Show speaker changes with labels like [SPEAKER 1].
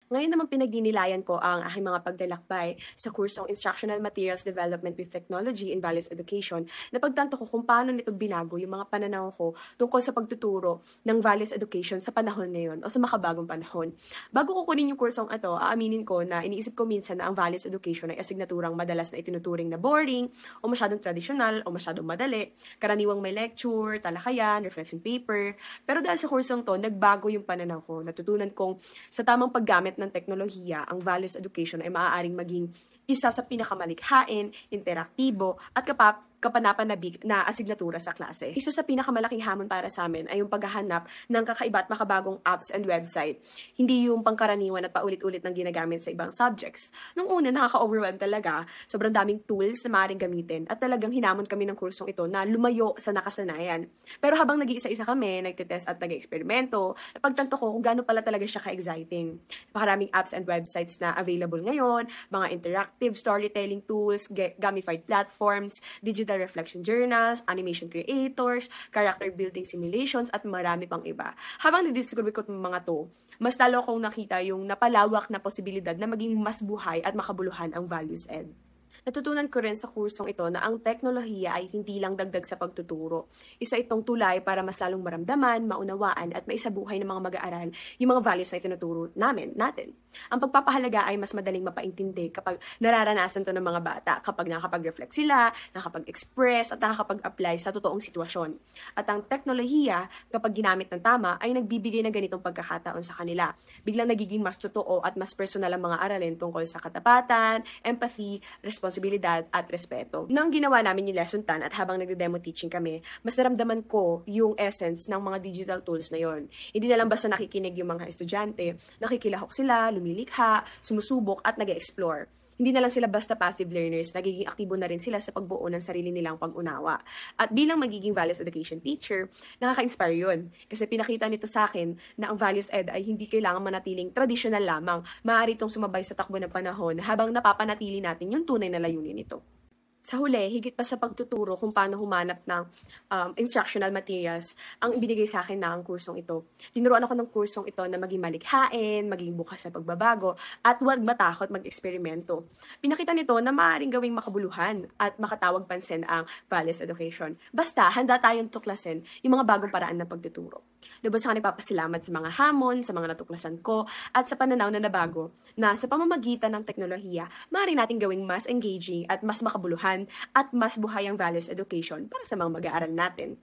[SPEAKER 1] Ngayon naman pinagdinilayan ko ang aking mga paglalakbay sa kursong Instructional Materials Development with Technology in Values Education. Napagtanto ko kung paano nito binago yung mga pananaw ko tungkol sa pagtuturo ng values education sa panahon ngayon o sa makabagong panahon. Bago ko kunin yung kursong ito, aaminin ko na iniisip ko minsan na ang values education ay asignaturang madalas na itinuturing na boring o masyadong tradisyonal o masyadong madali. Karaniwang may lecture, talakayan, reflection paper. Pero dahil sa kursong to, nagbago yung pananaw ko. Natutunan kong sa tamang paggamit ng teknolohiya, ang values education ay maaaring maging isa sa pinakamalikhain, interaktibo, at kapanapanabik na asignatura sa klase. Isa sa pinakamalaking hamon para sa amin ay yung paghahanap ng kakaiba at makabagong apps and website. Hindi yung pangkaraniwan at paulit-ulit ng ginagamit sa ibang subjects. Nung una, nakaka-overwhelm talaga. Sobrang daming tools na maaaring gamitin at talagang hinamon kami ng kursong ito na lumayo sa nakasanayan. Pero habang nag-iisa-isa kami, nagtitest at nag-eksperimento, napagtanto ko kung gaano pala talaga siya ka-exciting. Napakaraming apps and websites na available ngayon, mga interactive storytelling tools, gamified platforms, digital reflection journals, animation creators, character building simulations, at marami pang iba. Habang nagdiscover ko ng mga to, mas lalo akong nakita yung napalawak na posibilidad na maging mas buhay at makabuluhan ang values ed. Natutunan ko rin sa kursong ito na ang teknolohiya ay hindi lang dagdag sa pagtuturo. Isa itong tulay para mas lalong maramdaman, maunawaan at maisabuhay ng mga mag-aaral yung mga values na itinuturo natin. Ang pagpapahalaga ay mas madaling mapaintindi kapag nararanasan to ng mga bata, kapag nakakapag-reflect sila, nakakapag-express at nakakapag-apply sa totoong sitwasyon. At ang teknolohiya, kapag ginamit ng tama, ay nagbibigay ng ganitong pagkakataon sa kanila. Biglang nagiging mas totoo at mas personal ang mga aralin tungkol sa katapatan, empathy, responsibilidad at respeto. Nang ginawa namin yung lesson plan at habang nagde-demo teaching kami, mas naramdaman ko yung essence ng mga digital tools na yon. Hindi na lang basta nakikinig yung mga estudyante, nakikilahok sila, lumilikha, sumusubok at nag-explore. Hindi na lang sila basta passive learners, nagiging aktibo na rin sila sa pagbuo ng sarili nilang pag-unawa. At bilang magiging values education teacher, nakaka-inspire yun. Kasi pinakita nito sa akin na ang values ed ay hindi kailangan manatiling traditional lamang. Maaari itong sumabay sa takbo ng panahon habang napapanatili natin yung tunay na layunin nito. Sa huli, higit pa sa pagtuturo kung paano humanap ng instructional materials, ang ibinigay sa akin na ang kursong ito. Tinuruan ako ng kursong ito na maging malikhain, maging bukas sa pagbabago, at huwag matakot mag-eksperimento. Pinakita nito na maaaring gawing makabuluhan at makatawag pansin ang values education. Basta, handa tayong tuklasin yung mga bagong paraan ng pagtuturo. Lubos ako nagpapasalamat sa mga hamon, sa mga natuklasan ko, at sa pananaw na nabago na sa pamamagitan ng teknolohiya, maaari natin gawing mas engaging at mas makabuluhan at mas buhay ang values education para sa mga mag-aaral natin.